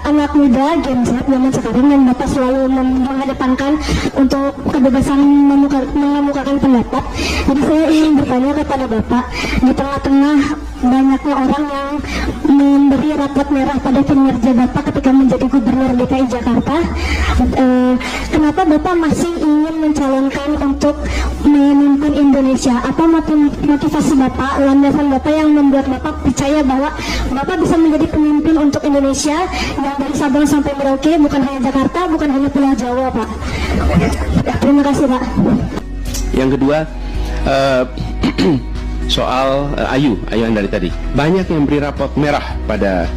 anak muda Gen Z zaman sekarang yang Bapak selalu mengedepankan untuk kebebasan mengemukakan pendapat. Jadi saya ingin bertanya kepada Bapak, di tengah-tengah banyaknya orang yang memberi rapot merah pada kinerja Bapak ketika menjadi Gubernur DKI Jakarta, kenapa Bapak masih ingin mencalonkan untuk memimpin Indonesia? Apa motivasi Bapak, landasan Bapak yang membuat Bapak percaya bahwa Bapak bisa menjadi pemimpin untuk Indonesia yang dari Sabang sampai Merauke, bukan hanya Jakarta, bukan hanya Pulau Jawa, Pak? Terima kasih, Pak. Yang kedua, soal Ayu yang dari tadi, banyak yang beri rapot merah pada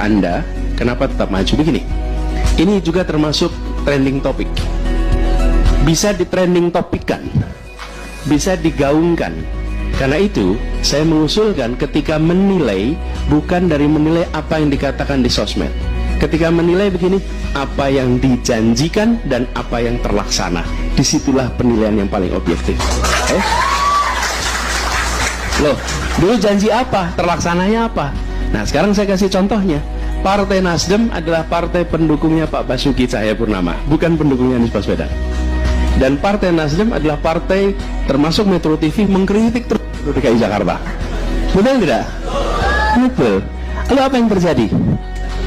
Anda, kenapa tetap maju? Begini, ini juga termasuk trending topik, bisa di trending topikkan, bisa digaungkan. Karena itu saya mengusulkan ketika menilai, bukan dari menilai apa yang dikatakan di sosmed. Ketika menilai begini, apa yang dijanjikan dan apa yang terlaksana, disitulah penilaian yang paling objektif. Loh, dulu janji apa, terlaksananya apa? Nah, sekarang saya kasih contohnya. Partai Nasdem adalah partai pendukungnya Pak Basuki Cahayapurnama, bukan pendukungnya Anies Baswedan. Dan Partai Nasdem adalah partai termasuk Metro TV mengkritik terus DKI Jakarta. Betul tidak? Betul. Lalu apa yang terjadi?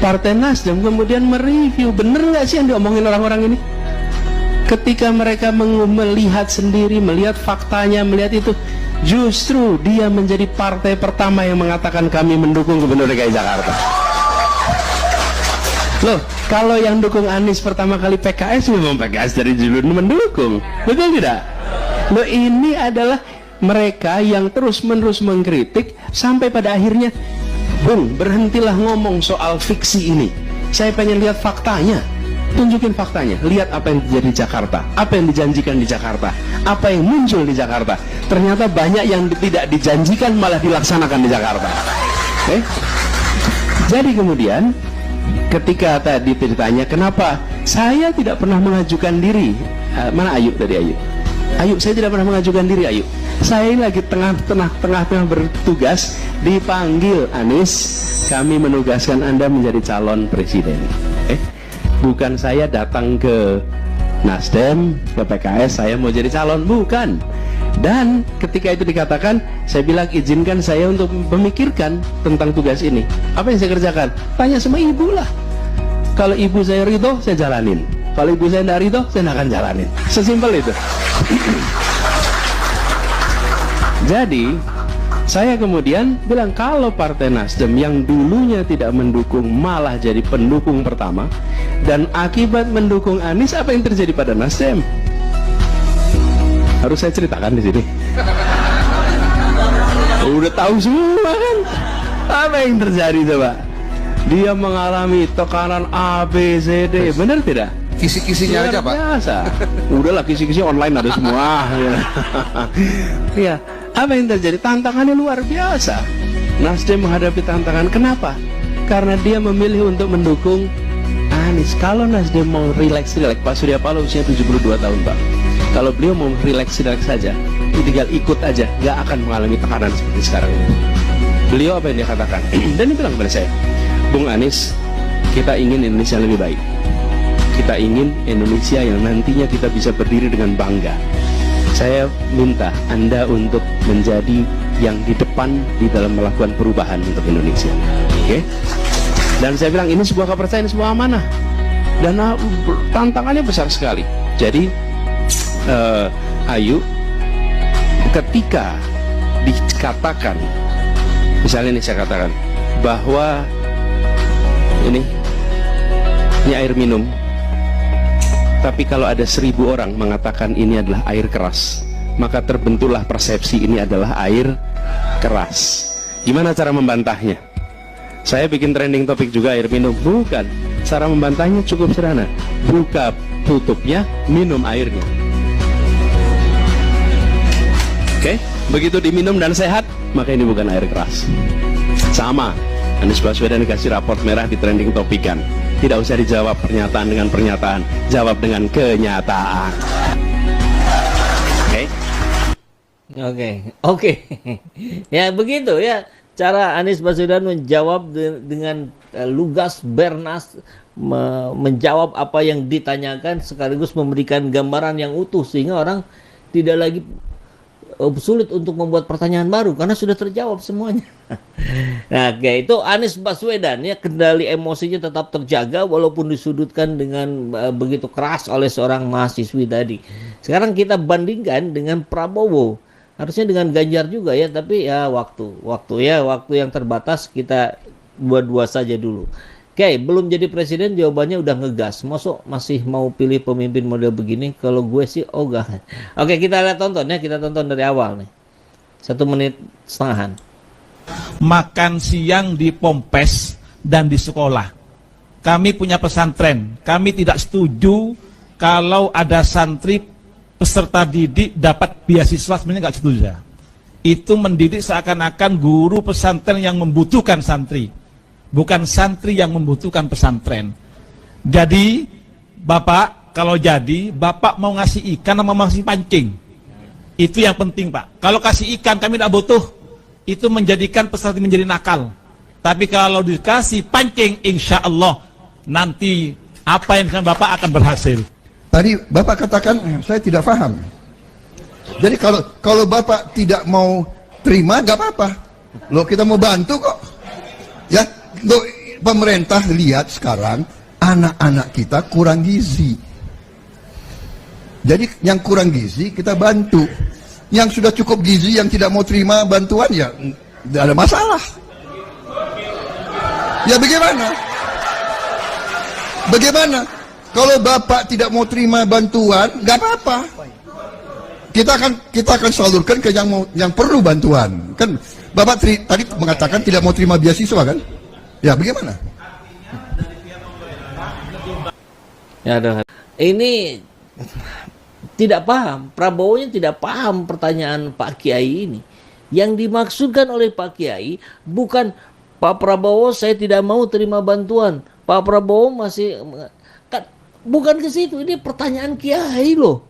Partai Nasdem kemudian mereview, bener nggak sih yang diomongin orang-orang ini? Ketika mereka melihat sendiri, melihat faktanya, melihat itu, justru dia menjadi partai pertama yang mengatakan kami mendukung Gubernur DKI Jakarta. Loh, kalau yang dukung Anies pertama kali PKS, memang PKS dari dulu mendukung, betul tidak? Loh, ini adalah mereka yang terus-menerus mengkritik sampai pada akhirnya, Bung, berhentilah ngomong soal fiksi ini. Saya pengen lihat faktanya. Tunjukin faktanya, lihat apa yang terjadi di Jakarta, apa yang dijanjikan di Jakarta, apa yang muncul di Jakarta. Ternyata banyak yang tidak dijanjikan malah dilaksanakan di Jakarta. Jadi kemudian ketika tadi ditanya kenapa saya tidak pernah mengajukan diri, mana Ayu tadi? Ayu, saya tidak pernah mengajukan diri, Ayu. Saya lagi tengah-tengah bertugas, dipanggil Anies, kami menugaskan Anda menjadi calon presiden. Bukan saya datang ke Nasdem, ke PKS, saya mau jadi calon, bukan. Dan ketika itu dikatakan, saya bilang izinkan saya untuk memikirkan tentang tugas ini. Apa yang saya kerjakan? Tanya sama ibu lah. Kalau ibu saya ridho, saya jalanin. Kalau ibu saya tidak ridho, saya tidak akan jalanin. Sesimpel itu. Jadi saya kemudian bilang, kalau Partai Nasdem yang dulunya tidak mendukung malah jadi pendukung pertama, dan akibat mendukung Anies, apa yang terjadi pada Nasdem? Harus saya ceritakan di sini. Udah tahu semua kan? Apa yang terjadi coba? Dia mengalami tekanan A, B, C, D. Benar tidak? Kisi-kisinya aja, Pak. Biasa. Udahlah, kisi-kisi online ada semua. Iya. Apa yang terjadi? Tantangannya luar biasa. Nasdem menghadapi tantangan. Kenapa? Karena dia memilih untuk mendukung Anies. Kalau Nasdem mau relax, Pak Surya Paloh usia 72 tahun, Pak. Kalau beliau mau relax saja, tinggal ikut aja, nggak akan mengalami tekanan seperti sekarang ini. Beliau apa yang dia katakan? Dan dia bilang kepada saya, Bung Anies, kita ingin Indonesia lebih baik. Kita ingin Indonesia yang nantinya kita bisa berdiri dengan bangga. Saya minta Anda untuk menjadi yang di depan di dalam melakukan perubahan untuk Indonesia. Oke? Dan saya bilang ini sebuah kepercayaan, sebuah amanah. Dan tantangannya besar sekali. Jadi Ayu, ketika dikatakan, misalnya ini saya katakan bahwa ini air minum, tapi kalau ada 1000 orang mengatakan ini adalah air keras, maka terbentuklah persepsi ini adalah air keras. Gimana cara membantahnya? Saya bikin trending topik juga air minum. Bukan. Cara membantahnya cukup sederhana. Buka tutupnya, minum airnya. Oke? Begitu diminum dan sehat, maka ini bukan air keras. Sama, Anies Baswedan dikasih raport merah di trending topikan. Tidak usah dijawab pernyataan dengan pernyataan, jawab dengan kenyataan. Oke? Oke. Ya begitu ya. cara Anies Baswedan menjawab dengan lugas, bernas, menjawab apa yang ditanyakan sekaligus memberikan gambaran yang utuh sehingga orang tidak lagi sulit untuk membuat pertanyaan baru karena sudah terjawab semuanya. Nah, kayak itu Anies Baswedan ya, kendali emosinya tetap terjaga walaupun disudutkan dengan begitu keras oleh seorang mahasiswi tadi. Sekarang kita bandingkan dengan Prabowo. Harusnya dengan Ganjar juga ya, tapi ya waktu yang terbatas, kita dua-dua saja dulu. Oke, belum jadi presiden jawabannya udah ngegas. Masih mau pilih pemimpin model begini? Kalau gue sih ogah. Oke, kita lihat tonton ya, kita tonton dari awal nih. 1 menit setengahan. Makan siang di Pompes dan di sekolah. Kami punya pesantren. Kami tidak setuju kalau ada santri peserta didik dapat beasiswa, sebenarnya nggak setuju. Itu mendidik seakan-akan guru pesantren yang membutuhkan santri, bukan santri yang membutuhkan pesantren. Jadi, Bapak, kalau jadi, Bapak mau ngasih ikan sama mau ngasih pancing? Itu yang penting, Pak. Kalau kasih ikan kami tidak butuh, itu menjadikan pesantren menjadi nakal. Tapi kalau dikasih pancing, insya Allah nanti apa yang dilakukan Bapak akan berhasil. Tadi Bapak katakan saya tidak paham. Jadi kalau Bapak tidak mau terima nggak apa-apa. Loh, kita mau bantu kok. Ya, loh, pemerintah lihat sekarang anak-anak kita kurang gizi. Jadi yang kurang gizi kita bantu. Yang sudah cukup gizi yang tidak mau terima bantuan ya tidak ada masalah. Ya bagaimana? Bagaimana? Kalau Bapak tidak mau terima bantuan, nggak apa-apa. Kita akan salurkan ke yang perlu bantuan. Kan Bapak tadi mengatakan tidak mau terima beasiswa kan? Ya bagaimana? Ya, ini tidak paham. Prabowo-nya tidak paham pertanyaan Pak Kiai ini. Yang dimaksudkan oleh Pak Kiai bukan Pak Prabowo saya tidak mau terima bantuan. Pak Prabowo masih bukan ke situ. Ini pertanyaan Kiai loh,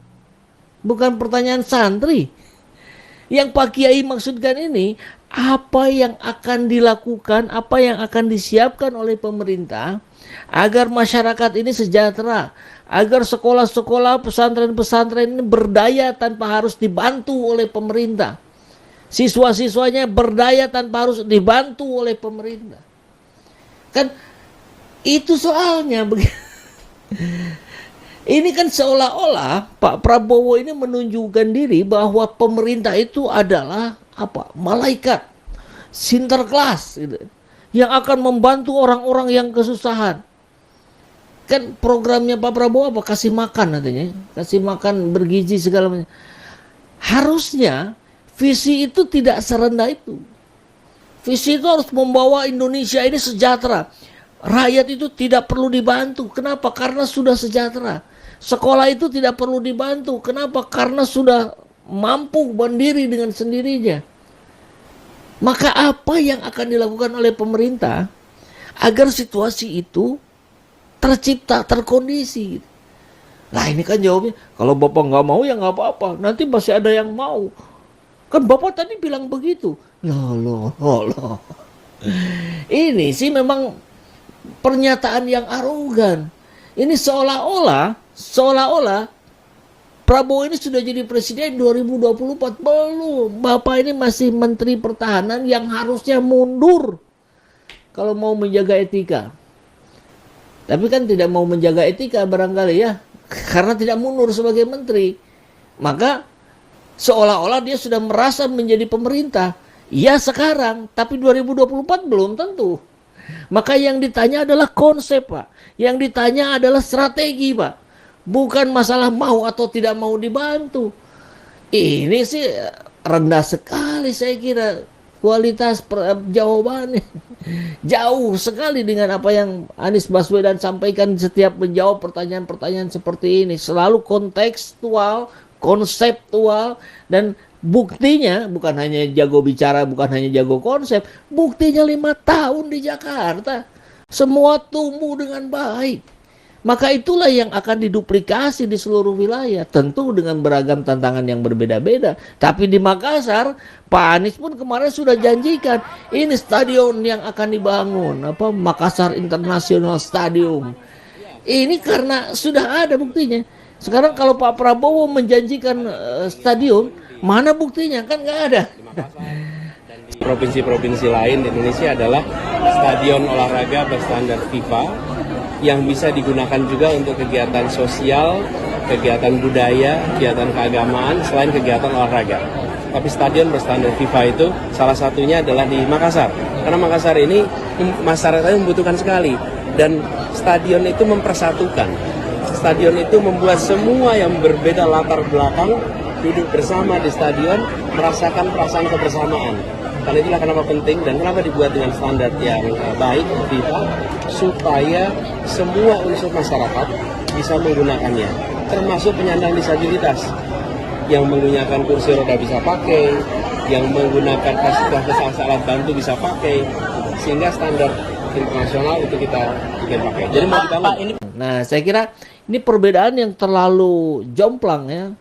bukan pertanyaan santri. Yang Pak Kiai maksudkan ini, apa yang akan dilakukan, apa yang akan disiapkan oleh pemerintah agar masyarakat ini sejahtera, agar sekolah-sekolah, pesantren-pesantren ini berdaya tanpa harus dibantu oleh pemerintah, siswa-siswanya berdaya tanpa harus dibantu oleh pemerintah. Kan itu soalnya begitu. Ini kan seolah-olah Pak Prabowo ini menunjukkan diri bahwa pemerintah itu adalah apa? Malaikat, sinterklas gitu, yang akan membantu orang-orang yang kesusahan. Kan programnya Pak Prabowo apa? Kasih makan katanya, kasih makan bergizi segala macam. Harusnya visi itu tidak serendah itu. Visi itu harus membawa Indonesia ini sejahtera. Rakyat itu tidak perlu dibantu. Kenapa? Karena sudah sejahtera. Sekolah itu tidak perlu dibantu. Kenapa? Karena sudah mampu mandiri dengan sendirinya. Maka apa yang akan dilakukan oleh pemerintah agar situasi itu tercipta, terkondisi? Nah ini kan jawabnya, kalau Bapak nggak mau ya nggak apa-apa. Nanti masih ada yang mau. Kan Bapak tadi bilang begitu. Loh. Ini sih memang pernyataan yang arogan. Ini seolah-olah Prabowo ini sudah jadi presiden 2024. Belum. Bapak ini masih menteri pertahanan yang harusnya mundur kalau mau menjaga etika. Tapi kan tidak mau menjaga etika barangkali ya, karena tidak mundur sebagai menteri. Maka seolah-olah dia sudah merasa menjadi pemerintah. Ya sekarang, tapi 2024 belum tentu. Maka yang ditanya adalah konsep, Pak. Yang ditanya adalah strategi, Pak. Bukan masalah mau atau tidak mau dibantu. Ini sih rendah sekali saya kira kualitas jawabannya. Jauh sekali dengan apa yang Anies Baswedan sampaikan setiap menjawab pertanyaan-pertanyaan seperti ini. Selalu kontekstual, konseptual, dan buktinya bukan hanya jago bicara, bukan hanya jago konsep. Buktinya 5 tahun di Jakarta. Semua tumbuh dengan baik. Maka itulah yang akan diduplikasi di seluruh wilayah, tentu dengan beragam tantangan yang berbeda-beda. Tapi di Makassar, Pak Anies pun kemarin sudah janjikan ini stadion yang akan dibangun, Makassar International Stadium. Ini karena sudah ada buktinya. Sekarang kalau Pak Prabowo menjanjikan stadion, mana buktinya? Kan nggak ada. Provinsi-provinsi lain di Indonesia adalah stadion olahraga berstandar FIFA yang bisa digunakan juga untuk kegiatan sosial, kegiatan budaya, kegiatan keagamaan, selain kegiatan olahraga. Tapi stadion berstandar FIFA itu salah satunya adalah di Makassar. Karena Makassar ini masyarakatnya membutuhkan sekali. Dan stadion itu mempersatukan. Stadion itu membuat semua yang berbeda latar belakang duduk bersama di stadion, merasakan perasaan kebersamaan. Karena itulah kenapa penting dan kenapa dibuat dengan standar yang baik FIFA, supaya semua unsur masyarakat bisa menggunakannya, termasuk penyandang disabilitas yang menggunakan kursi roda bisa pakai, yang menggunakan fasilitas alat bantu bisa pakai, sehingga standar internasional itu kita bikin pakai. Jadi mau dibangun. Nah, saya kira ini perbedaan yang terlalu jomplang ya.